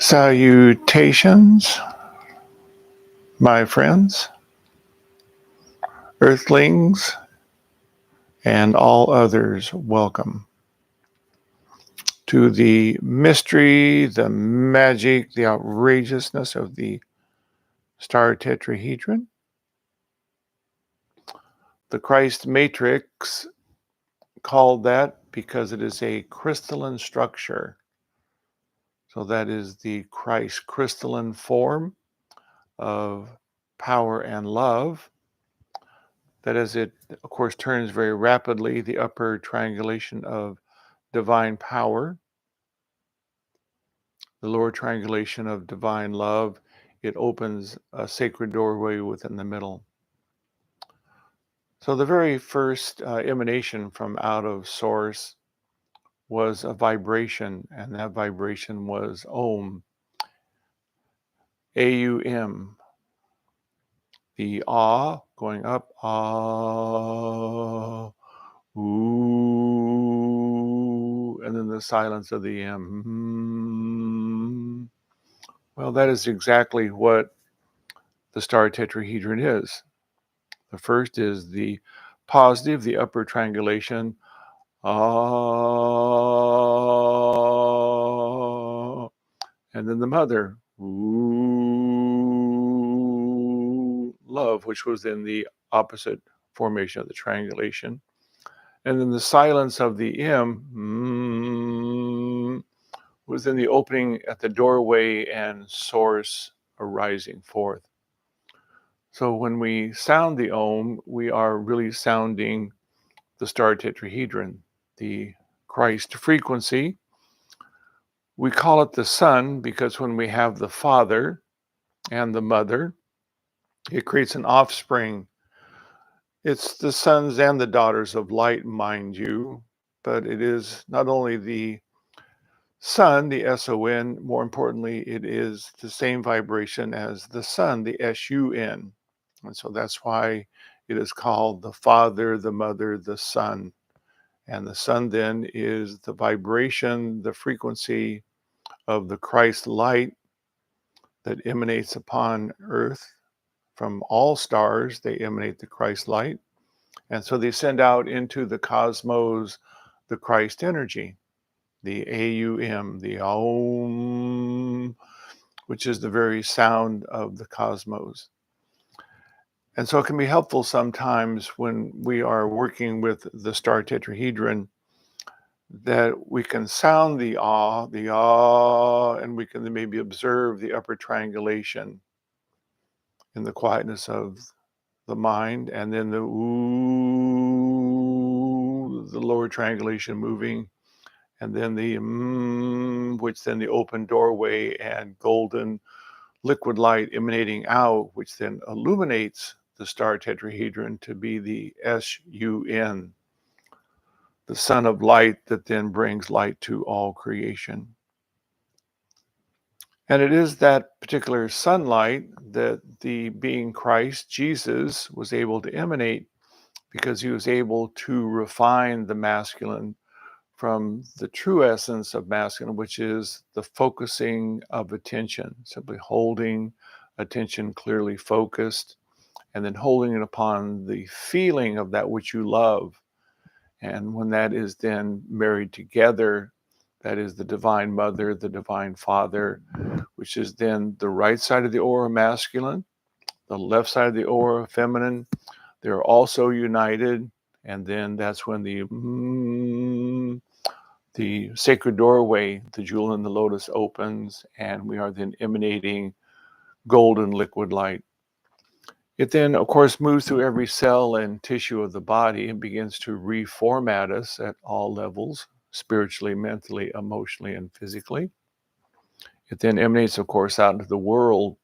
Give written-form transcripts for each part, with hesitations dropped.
Salutations, my friends, earthlings, and all others. Welcome to the mystery, the magic, the outrageousness of the star tetrahedron. The Christ matrix, called that because it is a crystalline structure. So that is the Christ crystalline form of power and love. That as it, of course, turns very rapidly, the upper triangulation of divine power, the lower triangulation of divine love, it opens a sacred doorway within the middle. So the very first emanation from out of source was a vibration, and that vibration was Om, A-U-M, the Ah going up, Ah, Ooh, and then the silence of the M. Well, that is exactly what the star tetrahedron is. The first is the positive, the upper triangulation, Ah, and then the mother, Ooh, love, which was in the opposite formation of the triangulation. And then the silence of the M was in the opening at the doorway and source arising forth. So when we sound the Om, we are really sounding the star tetrahedron, the Christ frequency. We call it the Son because when we have the Father and the Mother, it creates an offspring. It's the sons and the daughters of light, mind you, but it is not only the Sun, the S-O-N, more importantly, it is the same vibration as the sun, the S-U-N. And so that's why it is called the Father, the Mother, the Son. And the Son then is the vibration, the frequency of the Christ light that emanates upon earth from all stars. They emanate the Christ light. And so they send out into the cosmos the Christ energy, the A-U-M, the Om, which is the very sound of the cosmos. And so it can be helpful sometimes when we are working with the star tetrahedron that we can sound the ah, and we can maybe observe the upper triangulation in the quietness of the mind, and then the ooh, the lower triangulation moving, and then the which then the open doorway and golden liquid light emanating out, which then illuminates the star tetrahedron to be the S-U-N, the sun of light that then brings light to all creation. And it is that particular sunlight that the being Christ, Jesus, was able to emanate because he was able to refine the masculine from the true essence of masculine, which is the focusing of attention, simply holding attention clearly focused, and then holding it upon the feeling of that which you love. And when that is then married together, that is the Divine Mother, the Divine Father, which is then the right side of the aura masculine, the left side of the aura feminine. They're also united. And then that's when the sacred doorway, the jewel in the lotus, opens, and we are then emanating golden liquid light. It then, of course, moves through every cell and tissue of the body and begins to reformat us at all levels, spiritually, mentally, emotionally, and physically. It then emanates, of course, out into the world.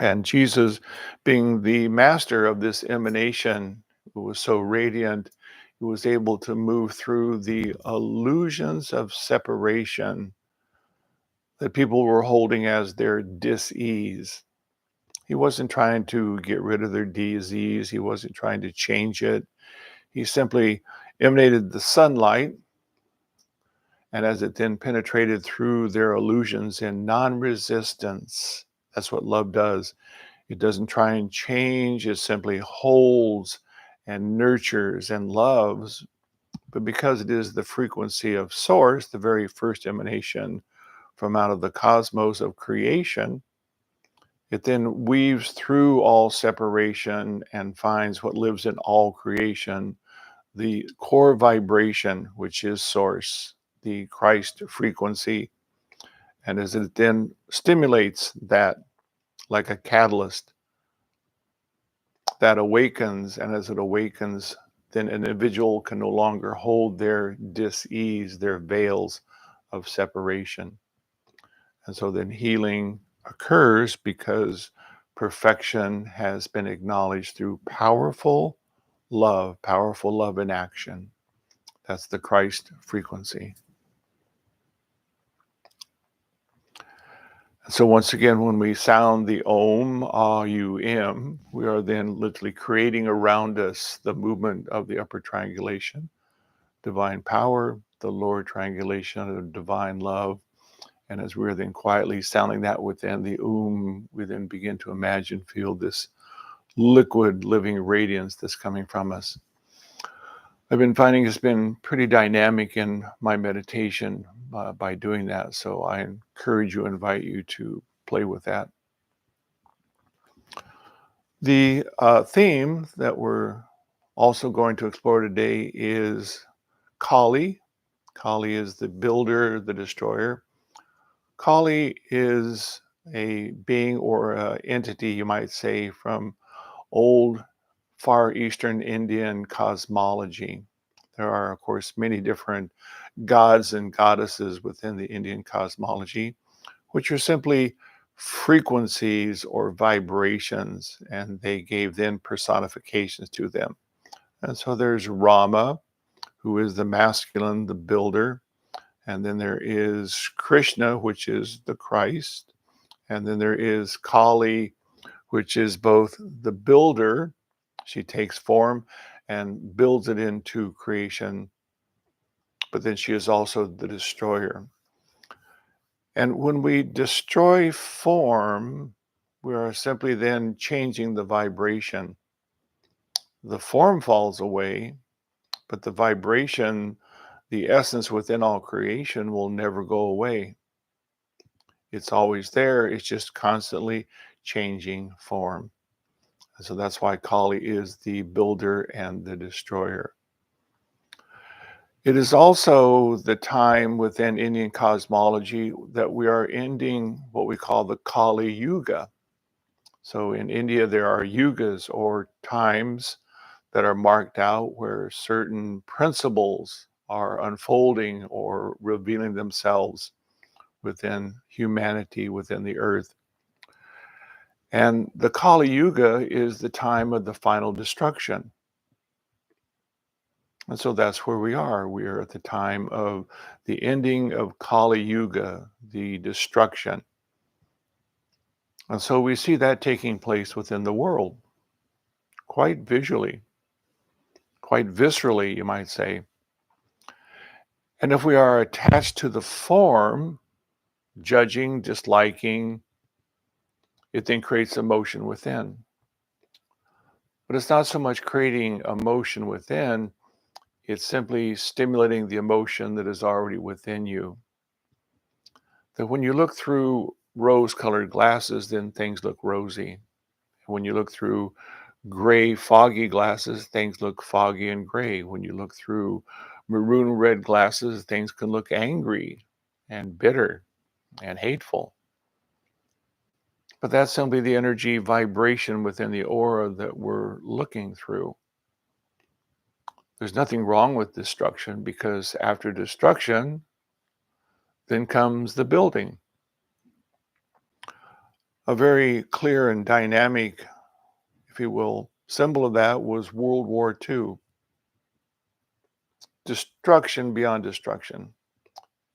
And Jesus, being the master of this emanation, who was so radiant, who was able to move through the illusions of separation that people were holding as their dis-ease. He wasn't trying to get rid of their disease. He wasn't trying to change it. He simply emanated the sunlight, And as it then penetrated through their illusions in non-resistance, that's what love does. It doesn't try and change, it simply holds and nurtures and loves. But because it is the frequency of source, the very first emanation from out of the cosmos of creation, it then weaves through all separation and finds what lives in all creation, the core vibration, which is source, the Christ frequency. And as it then stimulates that like a catalyst, that awakens, and as it awakens, then an individual can no longer hold their dis-ease, their veils of separation. And so then healing occurs because perfection has been acknowledged through powerful love in action. That's the Christ frequency. So once again, when we sound the Om, A-U-M, we are then literally creating around us the movement of the upper triangulation, divine power, the lower triangulation of divine love. And as we're then quietly sounding that within the we then begin to imagine, feel this liquid living radiance that's coming from us. I've been finding it's been pretty dynamic in my meditation by doing that. So I invite you to play with that. The theme that we're also going to explore today is Kali. Kali is the builder, the destroyer. Kali is a being or an entity, you might say, from old Far Eastern Indian cosmology. There are, of course, many different gods and goddesses within the Indian cosmology, which are simply frequencies or vibrations, and they gave then personifications to them. And so there's Rama, who is the masculine, the builder. And then there is Krishna, which is the Christ. And then there is Kali, which is both the builder. She takes form and builds it into creation. But then she is also the destroyer. And when we destroy form, we are simply then changing the vibration. The form falls away, but the vibration, the essence within all creation, will never go away. It's always there. It's just constantly changing form. And so that's why Kali is the builder and the destroyer. It is also the time within Indian cosmology that we are ending what we call the Kali Yuga. So in India, there are yugas or times that are marked out where certain principles are unfolding or revealing themselves within humanity, within the earth. And the Kali Yuga is the time of the final destruction. And so that's where we are. We are at the time of the ending of Kali Yuga, the destruction. And so we see that taking place within the world, quite visually, quite viscerally, you might say. And if we are attached to the form, judging, disliking, it then creates emotion within. But it's not so much creating emotion within, it's simply stimulating the emotion that is already within you. That when you look through rose-colored glasses, then things look rosy. When you look through gray, foggy glasses, things look foggy and gray. When you look through maroon red glasses, things can look angry and bitter and hateful. But that's simply the energy vibration within the aura that we're looking through. There's nothing wrong with destruction because after destruction, then comes the building. A very clear and dynamic, if you will, symbol of that was World War II. Destruction beyond destruction.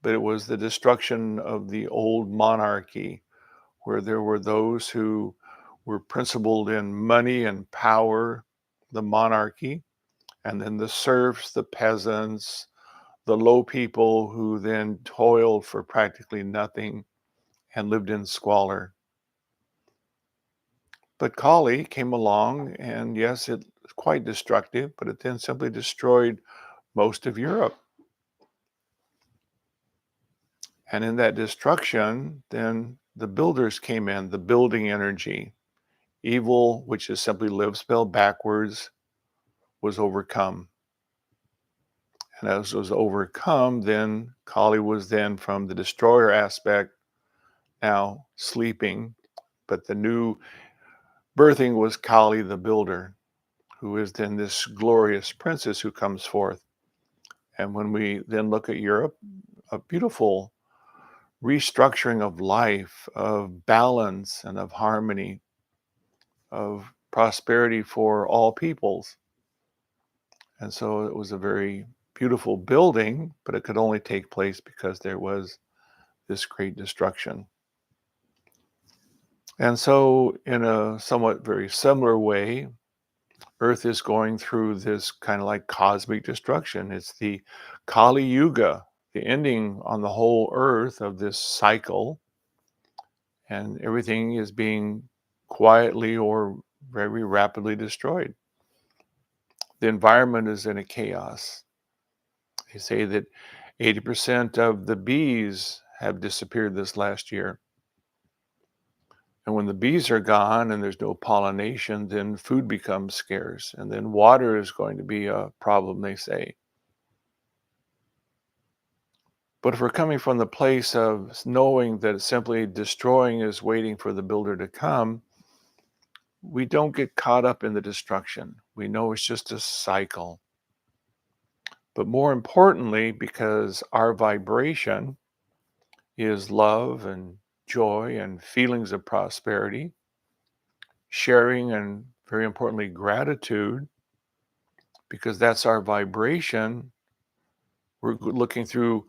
But it was the destruction of the old monarchy, where there were those who were principled in money and power, the monarchy, and then the serfs, the peasants, the low people who then toiled for practically nothing and lived in squalor. But Kali came along, and yes, it's quite destructive, but it then simply destroyed most of Europe. And in that destruction, then the builders came in, the building energy. Evil, which is simply live spelled backwards, was overcome. And as it was overcome, then Kali was then from the destroyer aspect now sleeping. But the new birthing was Kali the builder, who is then this glorious princess who comes forth. And when we then look at Europe, a beautiful restructuring of life, of balance and of harmony, of prosperity for all peoples. And so it was a very beautiful building, but it could only take place because there was this great destruction. And so, in a somewhat very similar way, Earth is going through this kind of like cosmic destruction. It's the Kali Yuga, the ending on the whole Earth of this cycle, and everything is being quietly or very rapidly destroyed. The environment is in a chaos. They say that 80% of the bees have disappeared this last year. And when the bees are gone and there's no pollination, then food becomes scarce. And then water is going to be a problem, they say. But if we're coming from the place of knowing that simply destroying is waiting for the builder to come, we don't get caught up in the destruction. We know it's just a cycle. But more importantly, because our vibration is love and joy and feelings of prosperity, sharing, and very importantly, gratitude, because that's our vibration. We're looking through,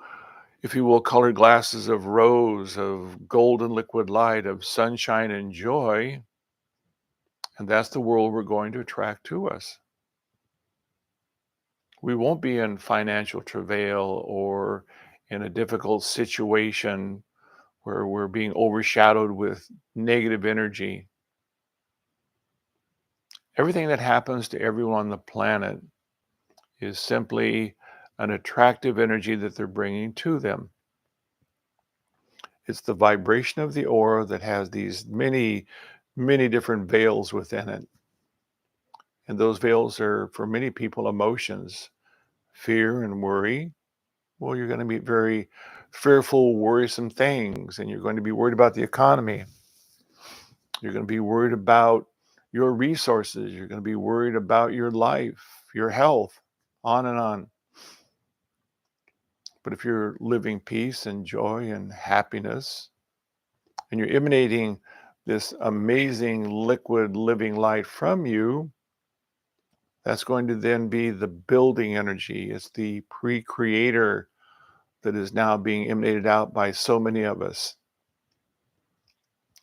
if you will, colored glasses of rose, of golden liquid light, of sunshine and joy. And that's the world we're going to attract to us. We won't be in financial travail or in a difficult situation where we're being overshadowed with negative energy. Everything that happens to everyone on the planet is simply an attractive energy that they're bringing to them. It's the vibration of the aura that has these many, many different veils within it. And those veils are, for many people, emotions, fear and worry. Well, you're going to meet very fearful, worrisome things, and you're going to be worried about the economy. You're going to be worried about your resources. You're going to be worried about your life, your health, on and on. But if you're living peace and joy and happiness, and you're emanating this amazing liquid living light from you, that's going to then be the building energy. It's the pre-creator that is now being emanated out by so many of us.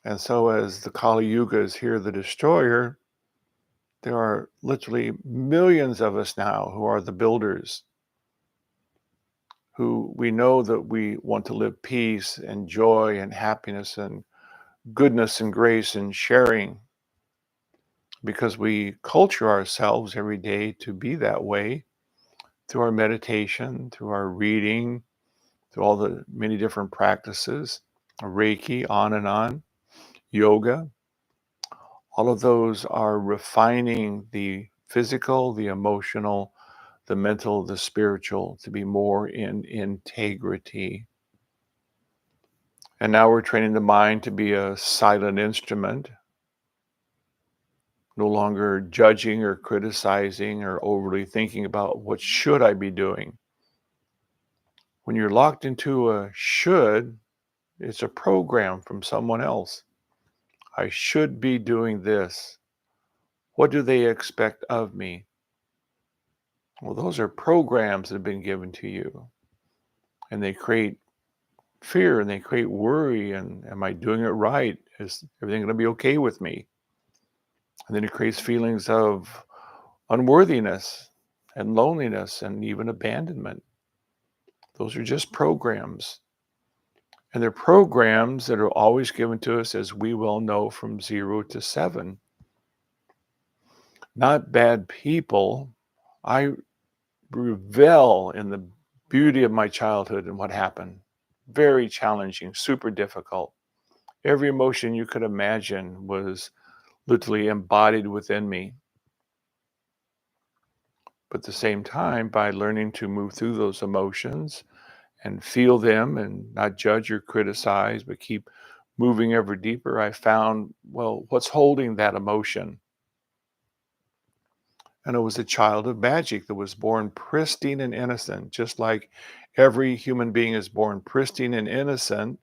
And so as the Kali Yuga is here, the destroyer, there are literally millions of us now who are the builders, who we know that we want to live peace and joy and happiness and goodness and grace and sharing, because we culture ourselves every day to be that way through our meditation, through our reading, through all the many different practices, Reiki, on and on, yoga. All of those are refining the physical, the emotional, the mental, the spiritual to be more in integrity. And now we're training the mind to be a silent instrument, no longer judging or criticizing or overly thinking about what should I be doing. When you're locked into a should, it's a program from someone else. I should be doing this. What do they expect of me? Well, those are programs that have been given to you, and they create fear and they create worry. And am I doing it right? Is everything going to be okay with me? And then it creates feelings of unworthiness and loneliness and even abandonment. Those are just programs. And they're programs that are always given to us, as we well know, from 0 to 7. Not bad people. I revel in the beauty of my childhood and what happened. Very challenging, super difficult. Every emotion you could imagine was literally embodied within me. But at the same time, by learning to move through those emotions and feel them and not judge or criticize, but keep moving ever deeper, I found, well, what's holding that emotion? And it was a child of magic that was born pristine and innocent, just like every human being is born pristine and innocent.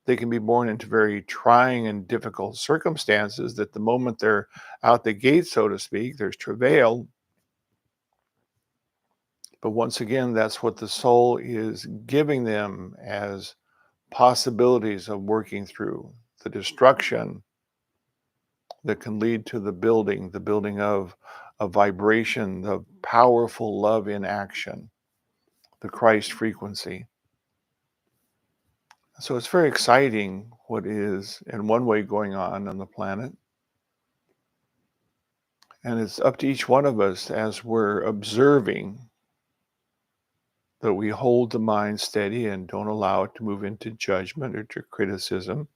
They can be born into very trying and difficult circumstances that the moment they're out the gate, so to speak, there's travail. But once again, that's what the soul is giving them as possibilities of working through the destruction that can lead to the building of a vibration, the powerful love in action, the Christ frequency. So it's very exciting what is, in one way, going on the planet. And it's up to each one of us as we're observing that we hold the mind steady and don't allow it to move into judgment or to criticism,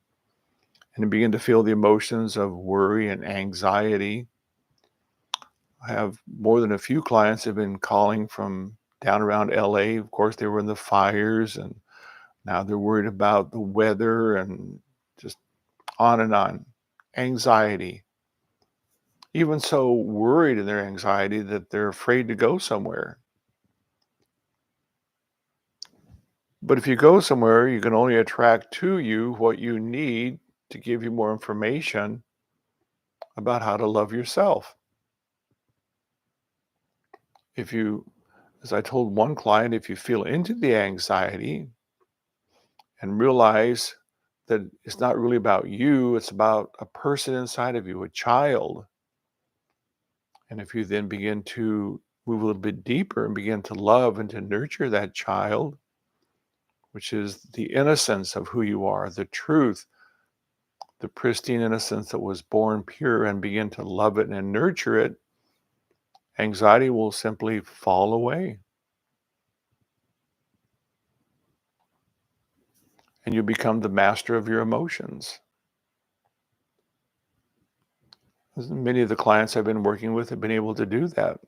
and begin to feel the emotions of worry and anxiety. I have more than a few clients have been calling from down around LA. Of course, they were in the fires, and now they're worried about the weather and just on and on. Anxiety. Even so worried in their anxiety that they're afraid to go somewhere. But if you go somewhere, you can only attract to you what you need to give you more information about how to love yourself. If you, as I told one client, if you feel into the anxiety and realize that it's not really about you, it's about a person inside of you, a child. And if you then begin to move a little bit deeper and begin to love and to nurture that child, which is the innocence of who you are, the truth, the pristine innocence that was born pure, and begin to love it and nurture it, anxiety will simply fall away. And you become the master of your emotions. Many of the clients I've been working with have been able to do that.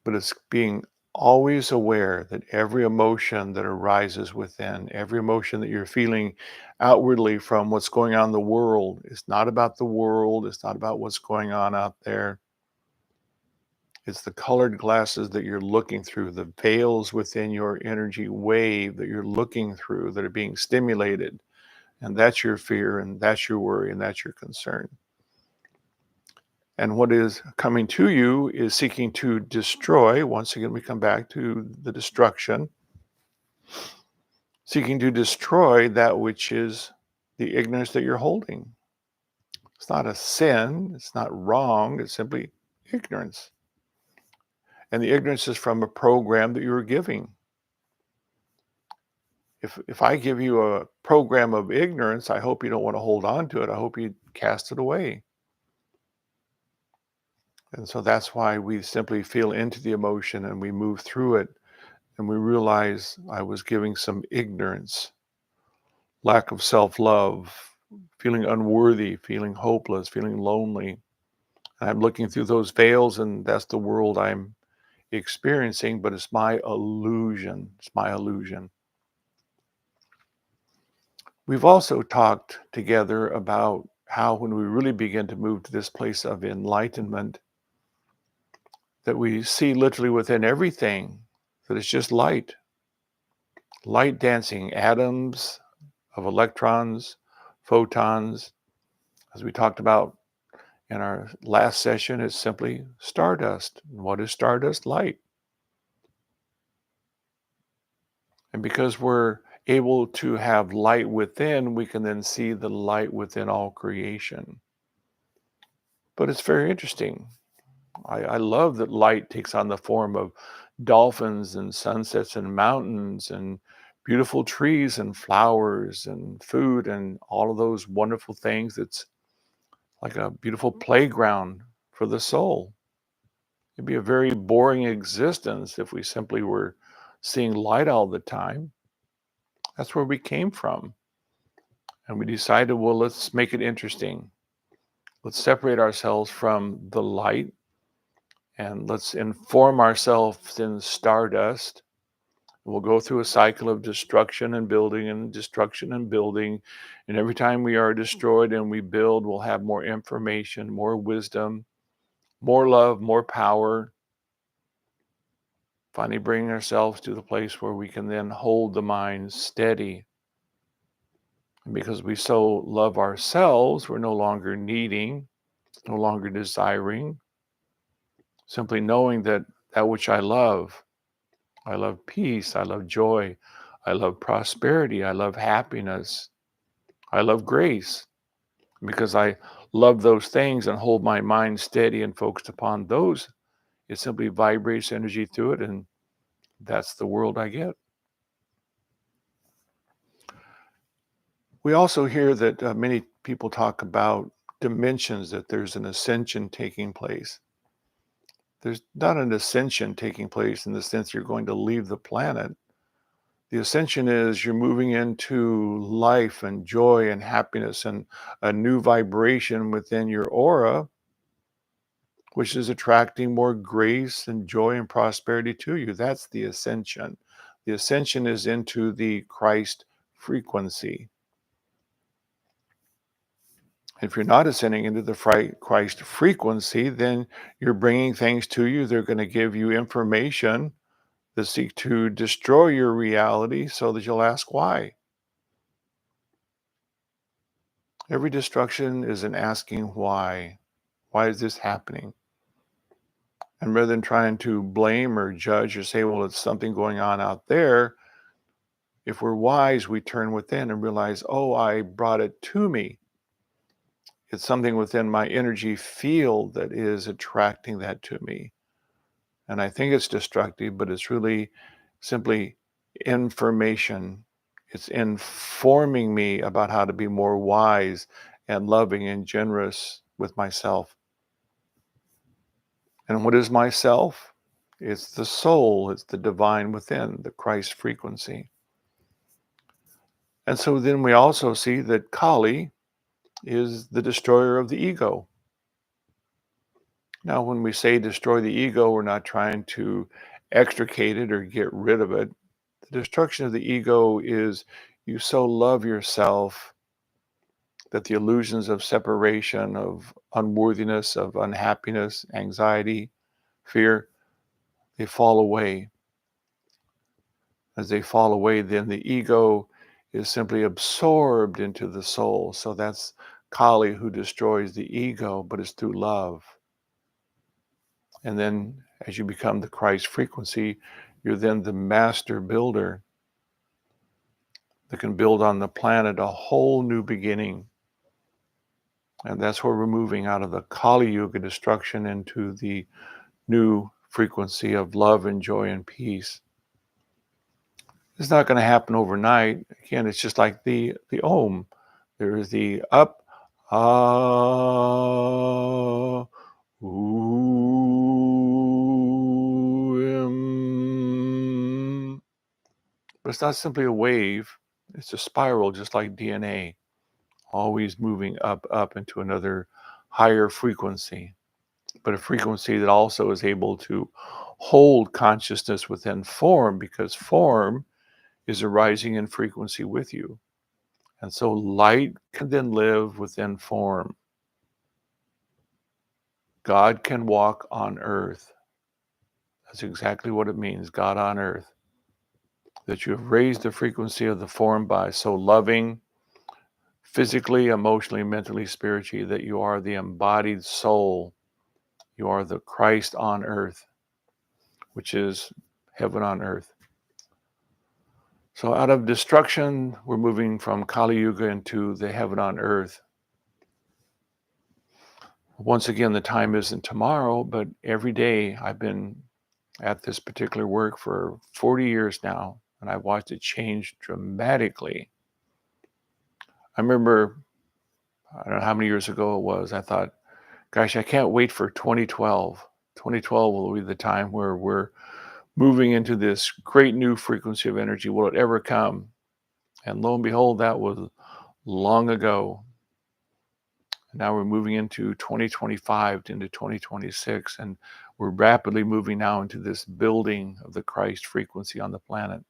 But it's being always aware that every emotion that arises within, every emotion that you're feeling outwardly from what's going on in the world, is not about the world, it's not about what's going on out there. It's the colored glasses that you're looking through, the veils within your energy wave that you're looking through that are being stimulated. And that's your fear, and that's your worry, and that's your concern. And what is coming to you is seeking to destroy. Once again, we come back to the destruction, seeking to destroy that which is the ignorance that you're holding. It's not a sin, it's not wrong, it's simply ignorance. And the ignorance is from a program that you were giving. If I give you a program of ignorance, I hope you don't want to hold on to it. I hope you cast it away. And so that's why we simply feel into the emotion and we move through it, and we realize I was giving some ignorance, lack of self-love, feeling unworthy, feeling hopeless, feeling lonely. And I'm looking through those veils, and that's the world I'm experiencing, but it's my illusion. It's my illusion. We've also talked together about how when we really begin to move to this place of enlightenment, that we see literally within everything that it's just light, light dancing, atoms of electrons, photons. As we talked about in our last session, it's simply stardust. What is stardust? Light. And because we're able to have light within, we can then see the light within all creation. But it's very interesting. I love that light takes on the form of dolphins and sunsets and mountains and beautiful trees and flowers and food and all of those wonderful things. It's like a beautiful playground for the soul. It'd be a very boring existence if we simply were seeing light all the time. That's where we came from. And we decided, well, let's make it interesting. Let's separate ourselves from the light and let's inform ourselves in stardust. We'll go through a cycle of destruction and building and destruction and building. And every time we are destroyed and we build, we'll have more information, more wisdom, more love, more power. Finally, bringing ourselves to the place where we can then hold the mind steady. And because we so love ourselves, we're no longer needing, no longer desiring, simply knowing that that which I love peace, I love joy, I love prosperity, I love happiness, I love grace. Because I love those things and hold my mind steady and focused upon those, it simply vibrates energy through it, and that's the world I get. We also hear that many people talk about dimensions, that there's an ascension taking place. There's not an ascension taking place in the sense you're going to leave the planet. The ascension is you're moving into life and joy and happiness and a new vibration within your aura, which is attracting more grace and joy and prosperity to you. That's the ascension. The ascension is into the Christ frequency. If you're not ascending into the Christ frequency, then you're bringing things to you. They're going to give you information that seek to destroy your reality so that you'll ask why. Every destruction is an asking why. Why is this happening? And rather than trying to blame or judge or say, well, it's something going on out there, if we're wise, we turn within and realize, oh, I brought it to me. It's something within my energy field that is attracting that to me. And I think it's destructive, but it's really simply information. It's informing me about how to be more wise and loving and generous with myself. And what is myself? It's the soul, it's the divine within, the Christ frequency. And so then we also see that Kali is the destroyer of the ego. Now, when we say destroy the ego, we're not trying to extricate it or get rid of it. The destruction of the ego is you so love yourself that the illusions of separation, of unworthiness, of unhappiness, anxiety, fear, they fall away. As they fall away, then the ego is simply absorbed into the soul. So that's Kali who destroys the ego, but it's through love. And then as you become the Christ frequency, you're then the master builder that can build on the planet a whole new beginning. And that's where we're moving out of the Kali Yuga destruction into the new frequency of love and joy and peace. It's not going to happen overnight. Again, it's just like the Om. There is the up, ah, but it's not simply a wave. It's a spiral, just like DNA, always moving up into another higher frequency, but a frequency that also is able to hold consciousness within form, because form is arising in frequency with you. And so light can then live within form. God can walk on earth. That's exactly what it means, God on earth. That you have raised the frequency of the form by so loving, physically, emotionally, mentally, spiritually, that you are the embodied soul. You are the Christ on earth, which is heaven on earth. So out of destruction, we're moving from Kali Yuga into the heaven on earth. Once again, the time isn't tomorrow, but every day I've been at this particular work for 40 years now, and I've watched it change dramatically. I remember, I don't know how many years ago it was, I thought, gosh, I can't wait for 2012. 2012 will be the time where we're moving into this great new frequency of energy. Will it ever come? And lo and behold, that was long ago. Now we're moving into 2025 into 2026, and we're rapidly moving now into this building of the Christ frequency on the planet.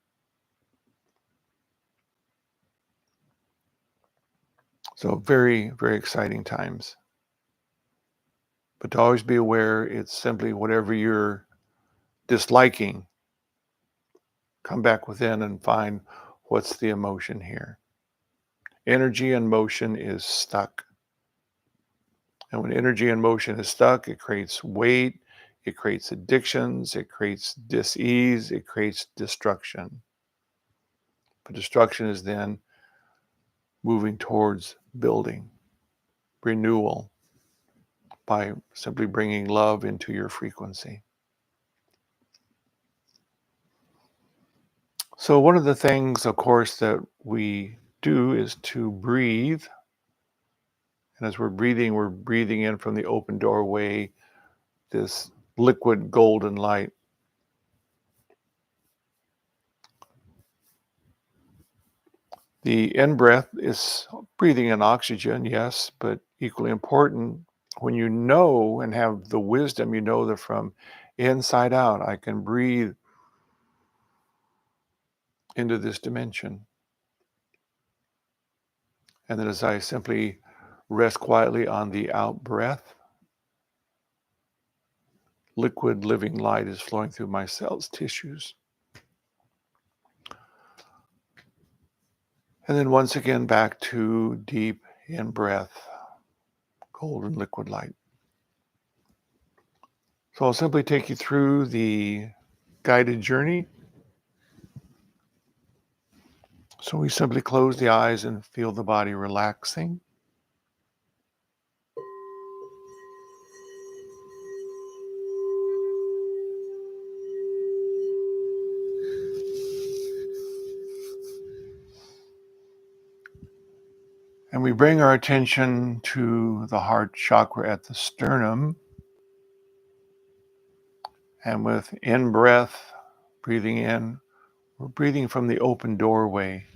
So very, very exciting times. But to always be aware, it's simply whatever you're disliking, come back within and find what's the emotion here. Energy and motion is stuck. And when energy and motion is stuck, it creates weight, it creates addictions, it creates dis-ease, it creates destruction. But destruction is then moving towards building, renewal, by simply bringing love into your frequency. So one of the things, of course, that we do is to breathe. And as we're breathing in from the open doorway, this liquid golden light. The in-breath is breathing in oxygen, yes, but equally important, when you know and have the wisdom, you know that from inside out, I can breathe into this dimension. And then as I simply rest quietly on the out breath, liquid living light is flowing through my cells, tissues. And then once again, back to deep in breath, golden liquid light. So I'll simply take you through the guided journey. So we simply close the eyes and feel the body relaxing. And we bring our attention to the heart chakra at the sternum. And with in-breath, breathing in, we're breathing from the open doorway.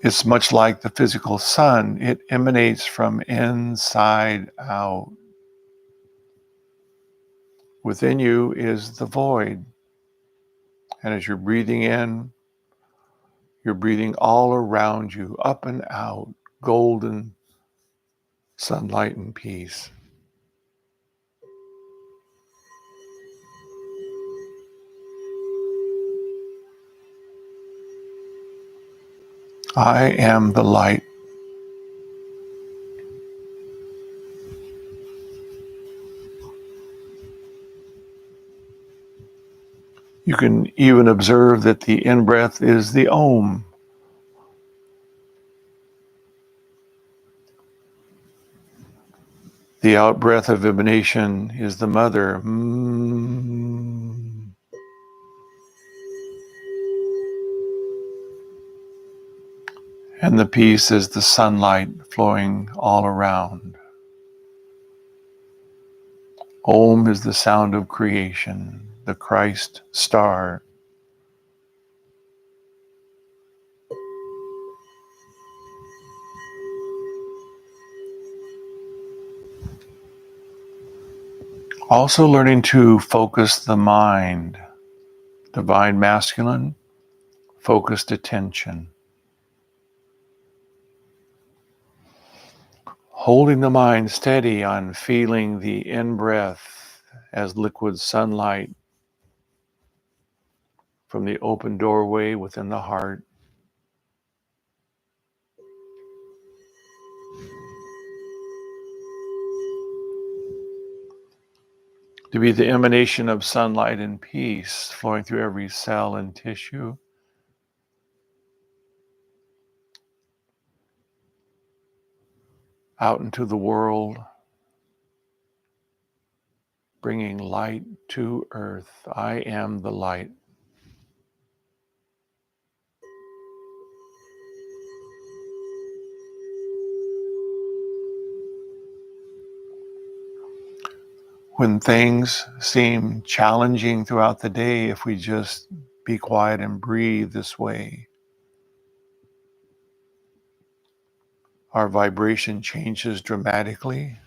It's much like the physical sun. It emanates from inside out. Within you is the void. And as you're breathing in, you're breathing all around you, up and out, golden sunlight and peace. I am the light. You can even observe that the in-breath is the Om. The out-breath of emanation is the mother. And the peace is the sunlight flowing all around. Om is the sound of creation, the Christ star. Also learning to focus the mind, divine masculine, focused attention. Holding the mind steady on feeling the in-breath as liquid sunlight from the open doorway within the heart. To be the emanation of sunlight and peace flowing through every cell and tissue. out into the world, bringing light to earth. I am the light. When things seem challenging throughout the day, if we just be quiet and breathe this way, our vibration changes dramatically.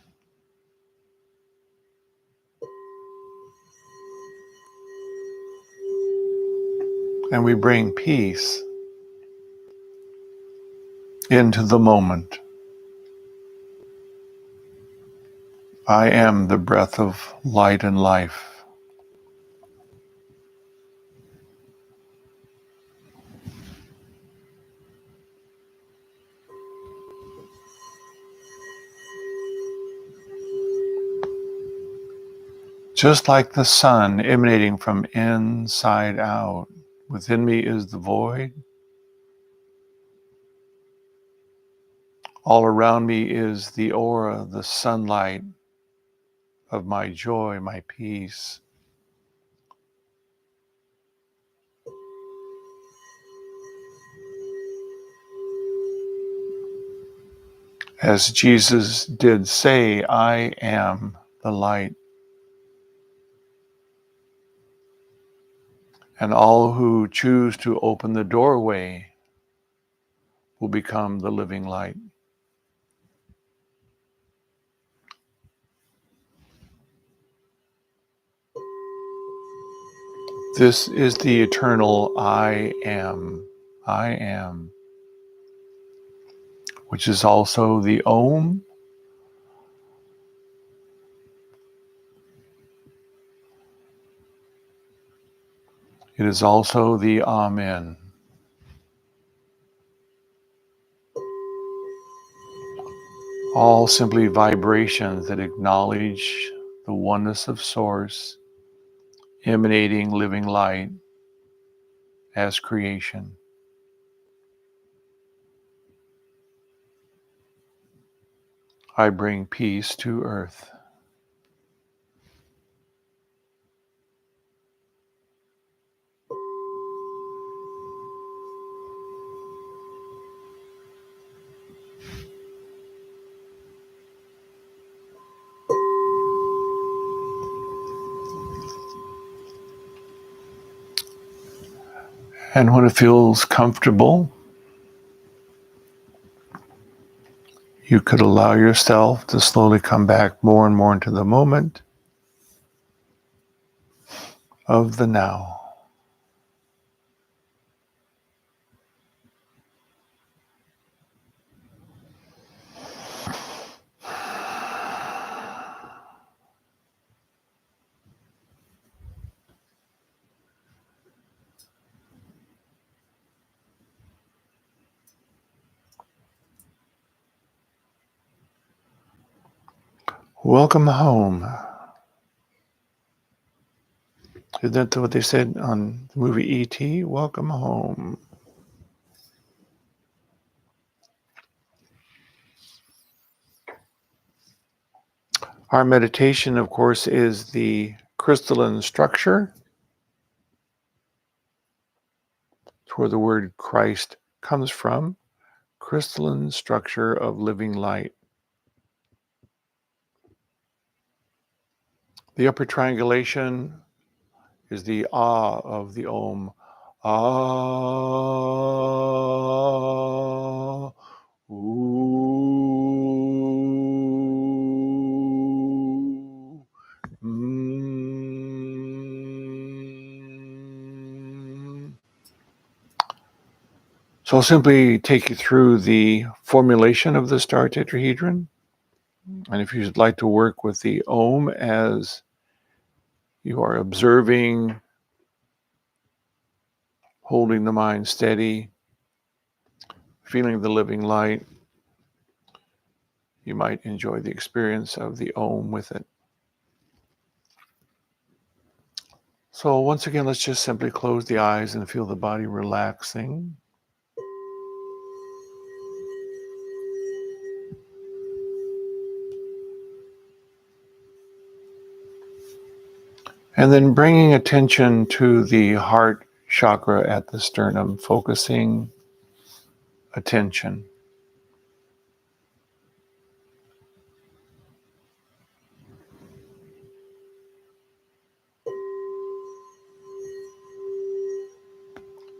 And we bring peace into the moment. I am the breath of light and life. Just like the sun emanating from inside out, within me is the void. All around me is the aura, the sunlight of my joy, my peace. As Jesus did say, I am the light. And all who choose to open the doorway will become the living light. This is the eternal I am, which is also the Om. It is also the Amen. All simply vibrations that acknowledge the oneness of Source, emanating living light as creation. I bring peace to earth. And when it feels comfortable, you could allow yourself to slowly come back more and more into the moment of the now. Welcome home. Isn't that what they said on the movie E.T.? Welcome home. Our meditation, of course, is the crystalline structure. It's where the word Christ comes from. Crystalline structure of living light. The upper triangulation is the Ah of the Om. Ah. Ooh. So I'll simply take you through the formulation of the star tetrahedron. And if you'd like to work with the Om as you are observing, holding the mind steady, feeling the living light, you might enjoy the experience of the Om with it. So once again, let's just simply close the eyes and feel the body relaxing. And then bringing attention to the heart chakra at the sternum, focusing attention.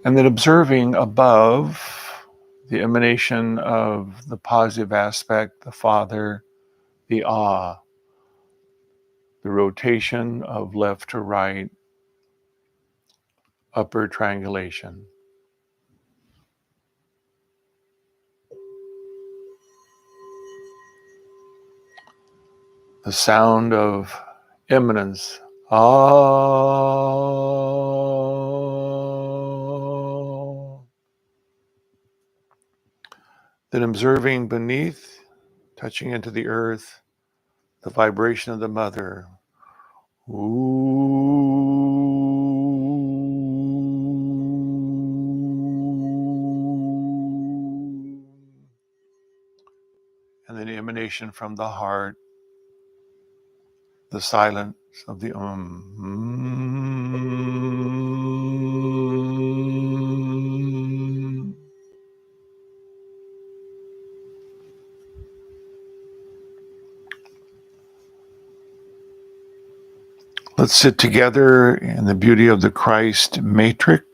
And then observing above the emanation of the positive aspect, the Father, the awe, the rotation of left to right, upper triangulation. The sound of eminence. Ah. Then observing beneath, touching into the earth, the vibration of the mother. Ooh. And then emanation from the heart, the silence of the Let's sit together in the beauty of the Christ matrix.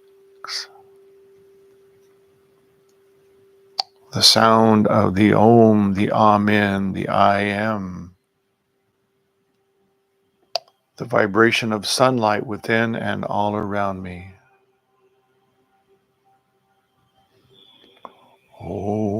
The sound of the Om, the Amen, the I Am. The vibration of sunlight within and all around me. Om.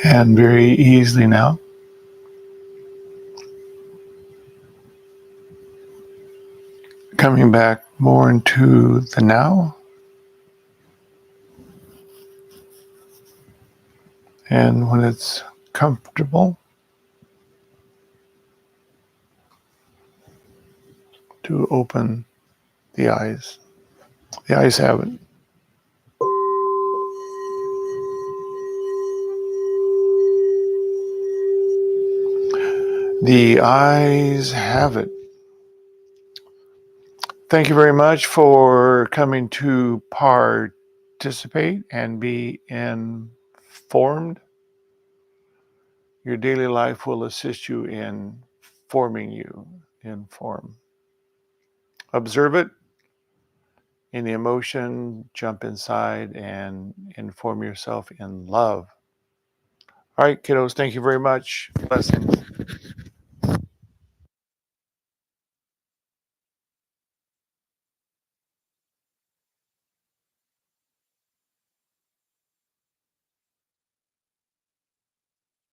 And very easily now, coming back more into the now. And when it's comfortable, to open the eyes. The eyes have it. The eyes have it. Thank you very much for coming to participate and be informed. Your daily life will assist you in forming you in form. Observe it. In the emotion, jump inside and inform yourself in love. All right, kiddos, thank you very much. Blessings.